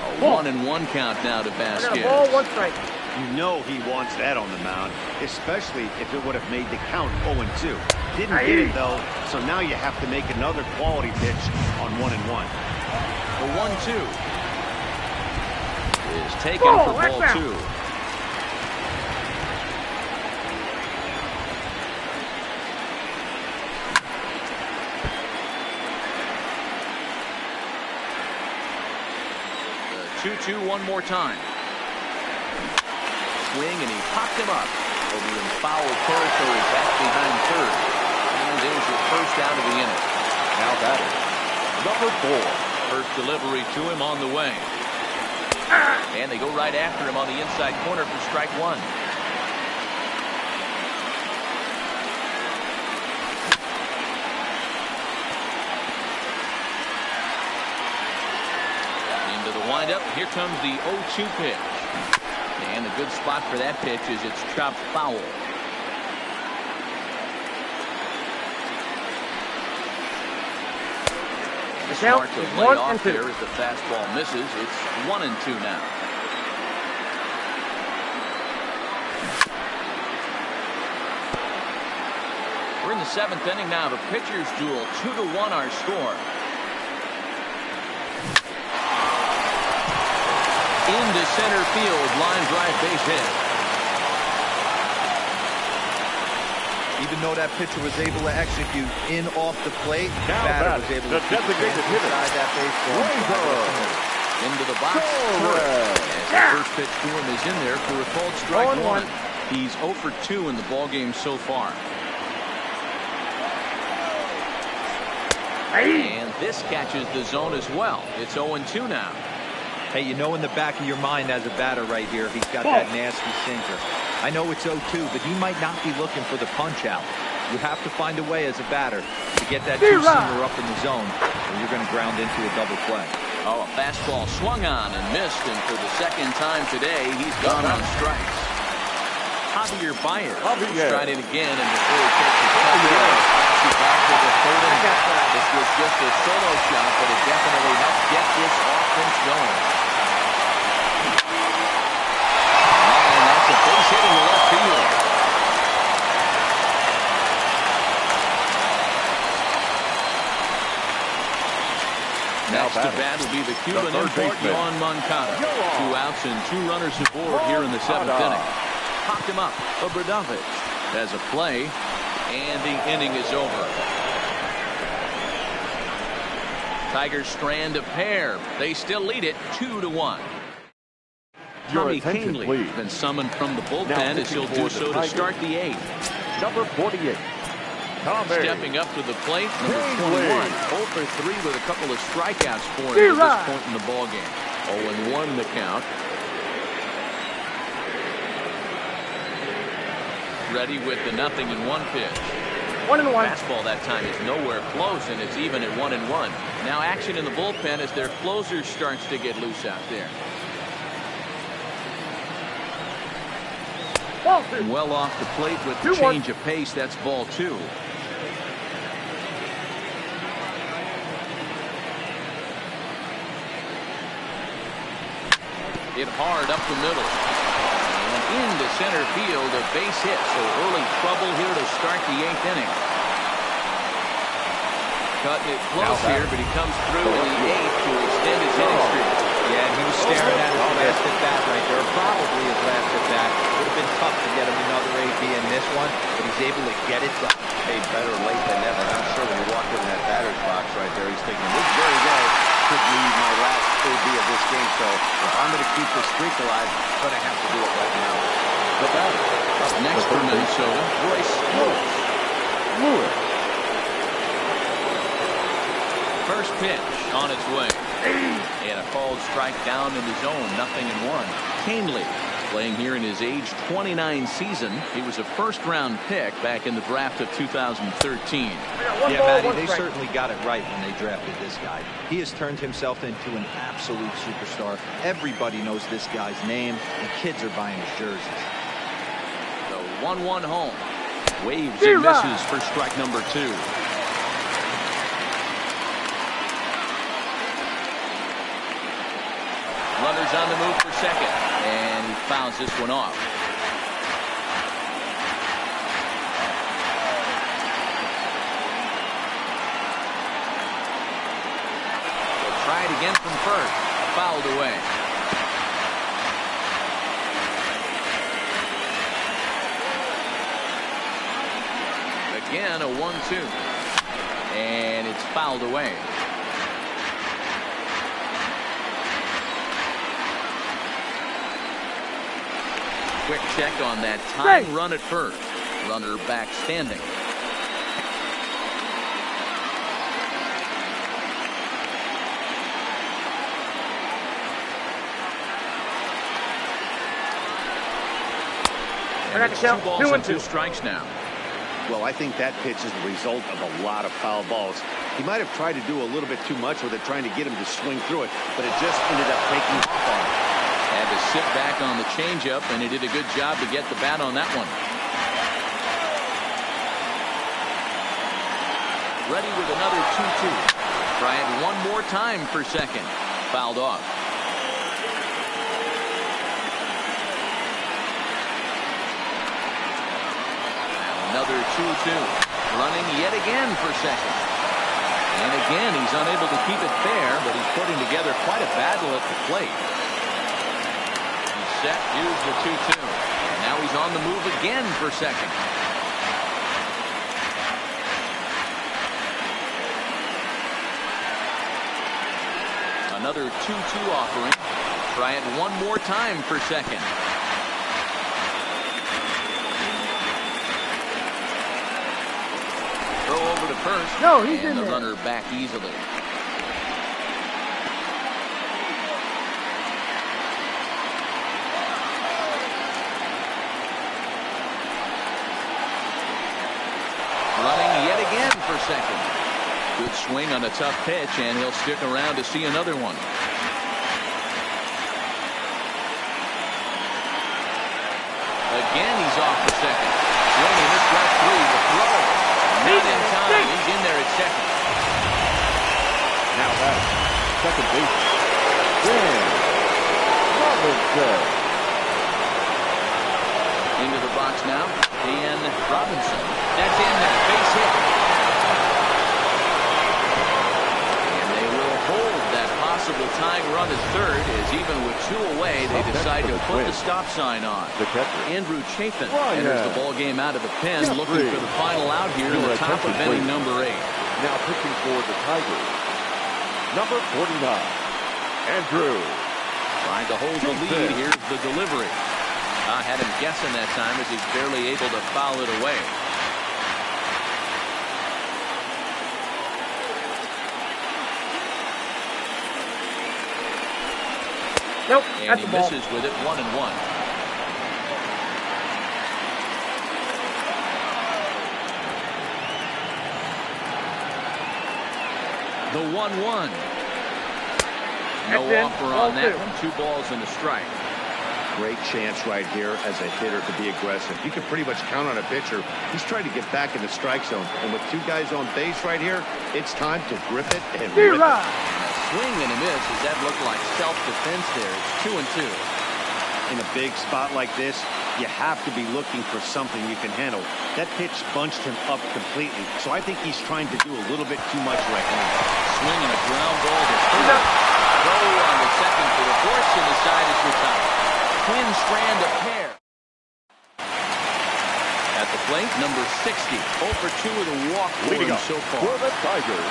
A 1-1 count now to Vasquez. Ball, 1 strike. You know he wants that on the mound, especially if it would have made the count 0-2. Didn't get it, though, so now you have to make another quality pitch on 1-1. The 1-2 is taken for ball 2. 2-2 one more time. Swing, and he popped him up over in foul territory back behind third. And there's your first out of the inning. Now batting, number 4. First delivery to him on the way. And they go right after him on the inside corner for strike one. Into the windup. Here comes the 0-2 pitch. And the good spot for that pitch is it's chopped foul. Smart to lay off there as the fastball misses. It's 1-2 now. We're in the 7th inning now. The pitcher's duel, 2-1 our score. Into center field, line drive, base hit. Even though that pitcher was able to execute in off the plate, now batter was able to designated hitter inside that baseball. Into the box. As the first pitch to him is in there for a called strike one. He's 0 for 2 in the ball game so far. And this catches the zone as well. It's 0-2 now. Hey, you know in the back of your mind as a batter right here, he's got that nasty sinker. I know it's 0-2, but he might not be looking for the punch out. You have to find a way as a batter to get that two-seamer up in the zone, or you're going to ground into a double play. Oh, a fastball swung on and missed, and for the second time today, he's gone on strikes. Javier Baez tried it again, and before he takes his back to the third inning. This was just a solo shot, but it definitely helped get this offense going. And that's a base hit in the left field. Next to bat will be the Cuban import, Yoan Moncada. 2 outs and 2 runners aboard here in the 7th inning. Popped him up. Obradovich has a play, and the inning is over. Tigers strand a pair. They still lead it 2-1. Tommy Kahnle has been summoned from the bullpen as he'll do so to start the 8th. Number 48. Stepping up to the plate, number 21. 0 for 3 with a couple of strikeouts for him at this point in the ball game. 0-1 the count. Ready with the 0-1 pitch. 1-1. Fastball that time is nowhere close, and it's even at 1-1. Now action in the bullpen as their closer starts to get loose out there. Well off the plate with the change of pace. That's ball 2. Hit hard up the middle. And into center field, a base hit. So early trouble here to start the 8th inning. Cutting it close here, but he comes through in the 8th to extend his hitting streak. Yeah, and he was staring at his last at bat right there. Probably his last at bat. Would have been tough to get him another AB in this one, but he's able to get it done. Hey, better late than never. I'm sure when you walk in that batter's box right there, he's thinking, this very well could be my last AB of this game. So if I'm going to keep this streak alive, I'm going to have to do it right now. The batter. Up next for Minnesota, Royce Lewis. First pitch on its way. And a called strike down in the zone, 0-1. Kahnle playing here in his age 29 season. He was a first-round pick back in the draft of 2013. Yeah, Matty, they certainly got it right when they drafted this guy. He has turned himself into an absolute superstar. Everybody knows this guy's name, and kids are buying his jerseys. The 1-1 home. Waves and misses for strike number 2. Runners on the move for second, and he fouls this one off. They'll try it again from first. Fouled away. Again, a 1-2. And it's fouled away. Quick check on that tying run at first. Runner back standing. And it's 2 balls and 2 strikes now. Well, I think that pitch is the result of a lot of foul balls. He might have tried to do a little bit too much with it, trying to get him to swing through it, but it just ended up taking off on him. Had to sit back on the changeup, and he did a good job to get the bat on that one. Ready with another 2-2. Try it one more time for second. Fouled off. Another 2-2. Running yet again for second. And again, he's unable to keep it fair, but he's putting together quite a battle at the plate. He's set. Here's the 2-2. And now he's on the move again for second. Another 2-2 offering. Try it one more time for second. Throw over to first. No, he's and in the there. Runner back easily. Running yet again for second. Good swing on a tough pitch, and he'll stick around to see another one. Again, he's off for second. Swinging this left 3. The throw. Not in time. He's in there at second. Now that's second base. Dan Robinson. Into the box now. Dan Robinson. That's in there. Base hit. And they will hold that possible tying run at third, as even with 2 away, they decide to put the stop sign on. The catcher. Andrew Chafin Ryan. enters the ball game out of the pen, looking for the final out here in the top of inning number 8. Now pitching for the Tigers, number 49, Andrew. Trying to hold the lead. Here's the delivery. I had him guessing that time, as he's barely able to foul it away. Nope, And that's he the ball. misses with it. 1-1. The 1-1. No That's in. offer Ball on that 2. one. 2 balls and a strike. Great chance right here as a hitter to be aggressive. You can pretty much count on a pitcher. He's trying to get back in the strike zone. And with 2 guys on base right here, it's time to grip it and rip it. A swing and a miss, as that looked like self-defense there. It's 2-2. In a big spot like this, you have to be looking for something you can handle. That pitch bunched him up completely. So I think he's trying to do a little bit too much right now. Swing and a ground ball to third. Throw on the second for the force, and the side is retired. Twin strand of pair. At the plate, number 60. 0 for 2 with a walk for Leading him up so for far. the Tigers,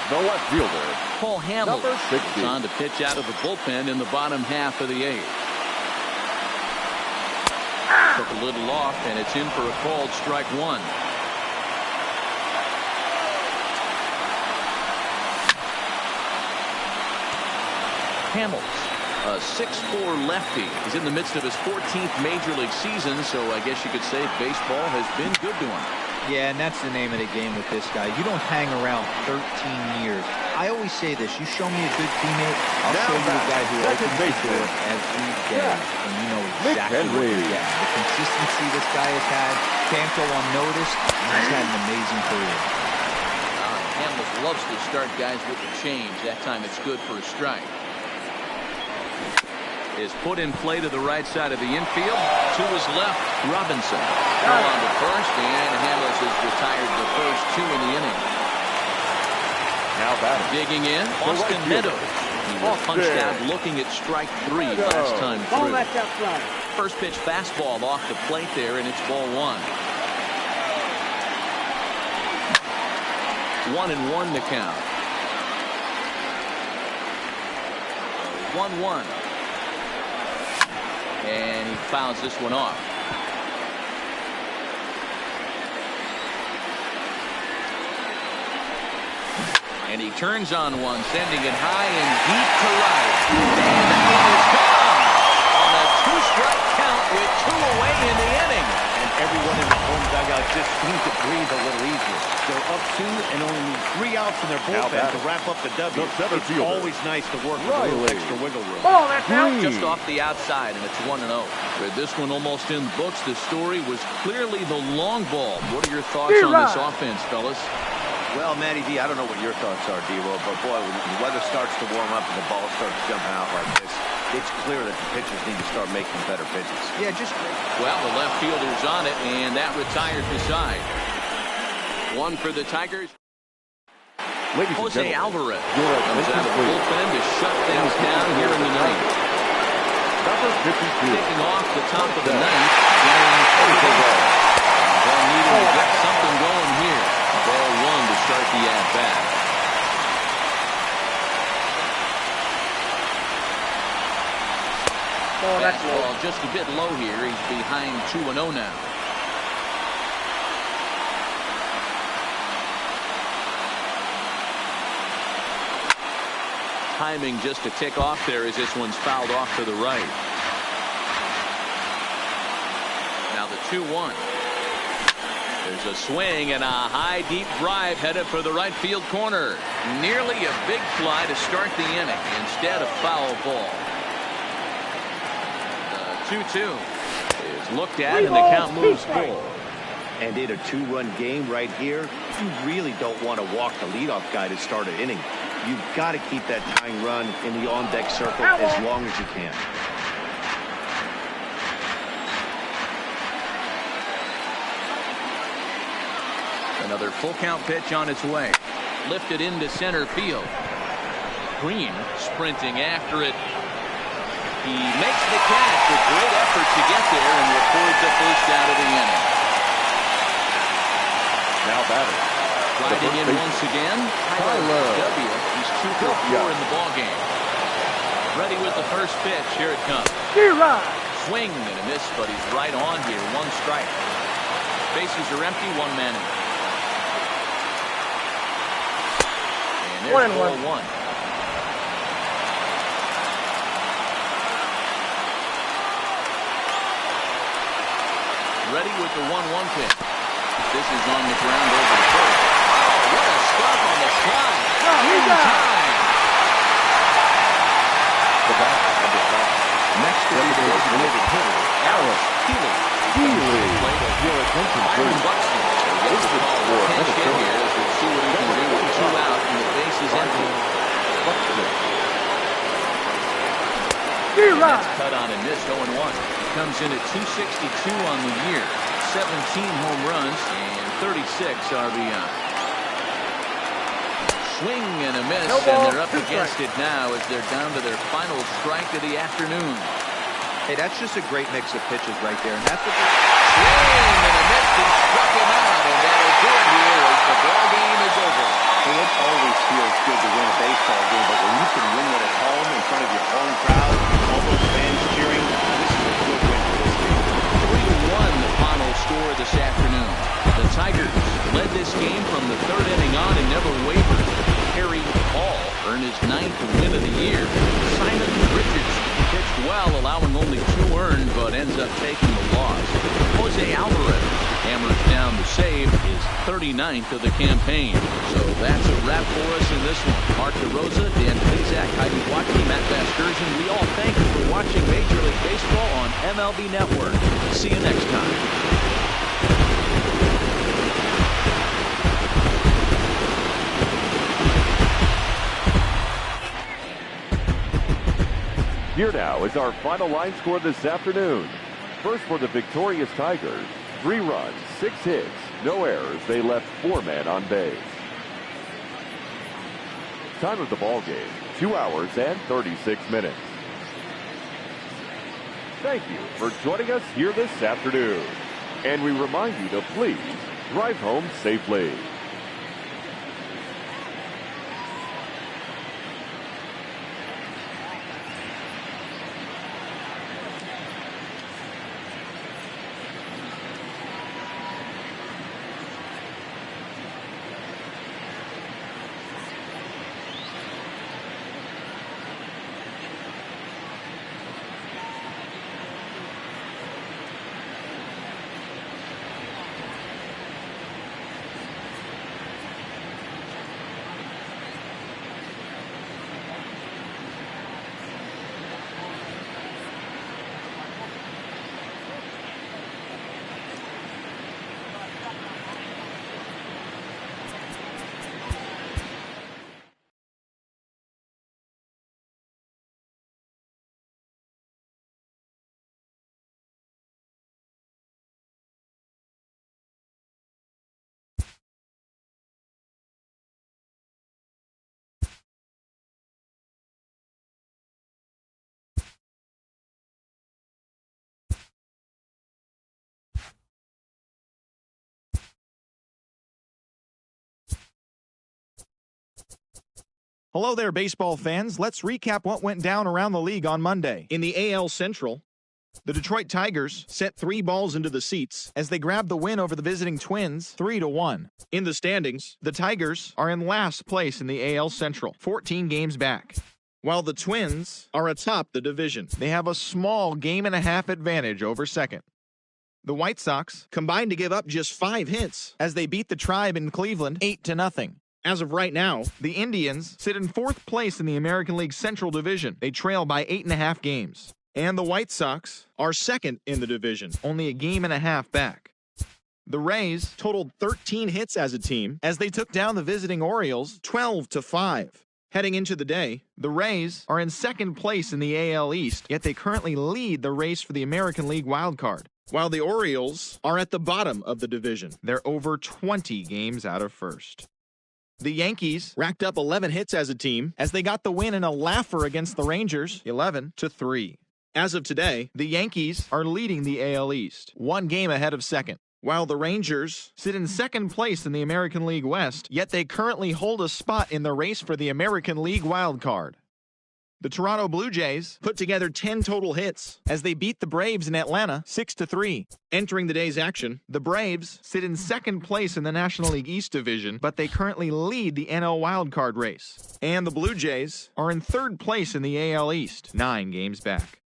the left fielder, Paul Hamilton number 60. is on to pitch out of the bullpen in the bottom half of the 8th. Took a little off, and it's in for a called strike 1. Hamels, a 6'4" lefty. He's in the midst of his 14th major league season, so I guess you could say baseball has been good to him. Yeah, and that's the name of the game with this guy. You don't hang around 13 years. I always say this, you show me a good teammate, I'll show you a guy who opens the door every day, and you know exactly what you get. The consistency this guy has had can't go unnoticed, and he's had an amazing career. Hamels loves to start guys with the change. That time it's good for a strike. Is put in play to the right side of the infield. To his left, Robinson. Throw on to first, and Hamels is retired the first 2 in the inning. Now batting. Digging in, Austin Meadows. He was punched out looking at strike 3 last time Ball through. that's out front. First pitch fastball off the plate there, and it's ball 1. 1-1 the count. 1-1. and he fouls this one off. And he turns on one, sending it high and deep to right. And that one is gone on a two-strike count with 2 away in the inning. And everyone in the home dugout just seems to breathe a little easier. They're up 2 and only need 3 outs in their bullpen to wrap up the W. It's always nice to work with a little extra wiggle room. Oh, that's out. Just off the outside, and it's 1-0. With this one almost in the books, the story was clearly the long ball. What are your thoughts on this offense, fellas? Well, Matty D, I don't know what your thoughts are, D-Roll, but boy, when the weather starts to warm up and the ball starts jumping out like this, it's clear that the pitchers need to start making better pitches. Yeah, just... Well, the left fielder's on it, and that retires the side. One for the Tigers. Jose Alvarez comes out of the bullpen to shut things down here in the ninth. Number 52. Kicking off the top of the ninth. They're needing to get something going here. Ball 1 to start the at-bat. Oh, that's Fastball just a bit low here. He's behind 2-0 now. Timing just a tick off there as this one's fouled off to the right. Now the 2-1. There's a swing and a high deep drive headed for the right field corner. Nearly a big fly to start the inning. Instead a foul ball. The 2-2 is looked at and the count moves full. And in a 2-run game right here, you really don't want to walk the leadoff guy to start an inning. You've got to keep that tying run in the on-deck circle as long as you can. Another full count pitch on its way. Lifted into center field. Green sprinting after it. He makes the catch with great effort to get there and records the first out of the inning. Now batting. Riding in once again, Tyler W. He's 2 for 4 in the ballgame. Ready with the first pitch. Here it comes. Swing and a miss, but he's right on here. 1 strike. Bases are empty. 1 man in. And there's ball 1. Ready with the 1-1 pitch. This is on the ground over the first. Oh, what a stop on the slide. In time. The back of the top. Next to the designated hitter, Alex Healy. Plate of Your attention, Byron please. Buxton. This is called a pinch hit here as we see what he can do with 2 out and the base is empty. That's cut on and missed 0-1. Comes in at 262 on the year. 17 home runs and 36 RBI. Swing and a miss, and they're up against it now as they're down to their final strike of the afternoon. Hey, that's just a great mix of pitches right there, and that's what Swing and a miss, he struck him out, and that'll do it here as the ball game is over. Hey, it always feels good to win a baseball game, but when you can win it at home in front of your home crowd, all those fans cheering, this is a good win for this team. 3-1 the final score this afternoon. The Tigers led this game from the 3rd inning on and never wavered. Harry Hall earned his 9th win of the year. Simon Richards pitched well, allowing only 2 earned, but ends up taking the loss. Jose Alvarez hammers down the save, his 39th of the campaign. So that's a wrap for us in this one. Mark DeRosa, Dan Plesac, Heidi Watney, Matt Vasgersian. We all thank you for watching Major League Baseball on MLB Network. See you next time. Here now is our final line score this afternoon. First for the victorious Tigers, 3 runs, 6 hits, no errors. They left 4 men on base. Time of the ball game, 2 hours and 36 minutes. Thank you for joining us here this afternoon. And we remind you to please drive home safely. Hello there, baseball fans. Let's recap what went down around the league on Monday. In the AL Central, the Detroit Tigers sent 3 balls into the seats as they grabbed the win over the visiting Twins 3-1. In the standings, the Tigers are in last place in the AL Central, 14 games back, while the Twins are atop the division. They have a small game-and-a-half advantage over second. The White Sox combined to give up just 5 hits as they beat the Tribe in Cleveland 8-0. As of right now, the Indians sit in 4th place in the American League Central Division. They trail by 8.5 games. And the White Sox are second in the division, only a game-and-a-half back. The Rays totaled 13 hits as a team as they took down the visiting Orioles 12-5. Heading into the day, the Rays are in 2nd place in the AL East, yet they currently lead the race for the American League wildcard, while the Orioles are at the bottom of the division. They're over 20 games out of first. The Yankees racked up 11 hits as a team as they got the win in a laugher against the Rangers 11-3. As of today, the Yankees are leading the AL East, 1 game ahead of second, while the Rangers sit in 2nd place in the American League West, yet they currently hold a spot in the race for the American League wildcard. The Toronto Blue Jays put together 10 total hits as they beat the Braves in Atlanta 6-3. Entering the day's action, the Braves sit in 2nd place in the National League East Division, but they currently lead the NL wildcard race. And the Blue Jays are in 3rd place in the AL East, 9 games back.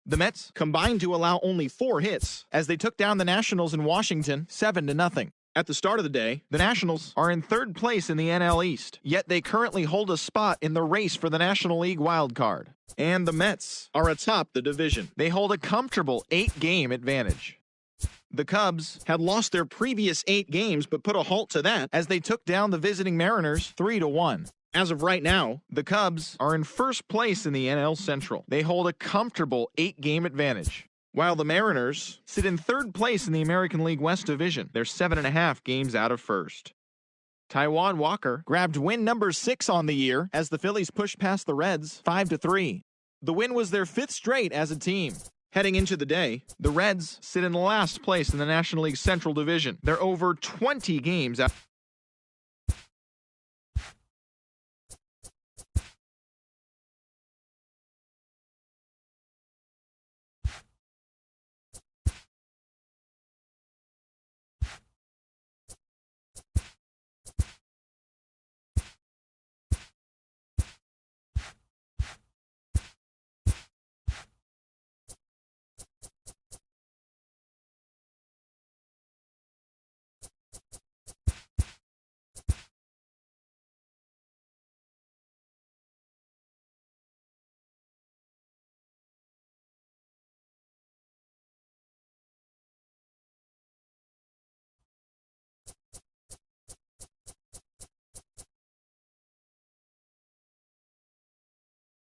The Mets combined to allow only 4 hits as they took down the Nationals in Washington 7-0. At the start of the day, the Nationals are in 3rd place in the NL East, yet they currently hold a spot in the race for the National League wildcard. And the Mets are atop the division. They hold a comfortable 8-game advantage. The Cubs had lost their previous 8 games but put a halt to that as they took down the visiting Mariners 3-1. As of right now, the Cubs are in 1st place in the NL Central. They hold a comfortable 8-game advantage, while the Mariners sit in 3rd place in the American League West Division. They're 7.5 games out of first. Taijuan Walker grabbed win number 6 on the year as the Phillies pushed past the Reds 5-3. The win was their 5th straight as a team. Heading into the day, the Reds sit in last place in the National League Central Division. They're over 20 games out.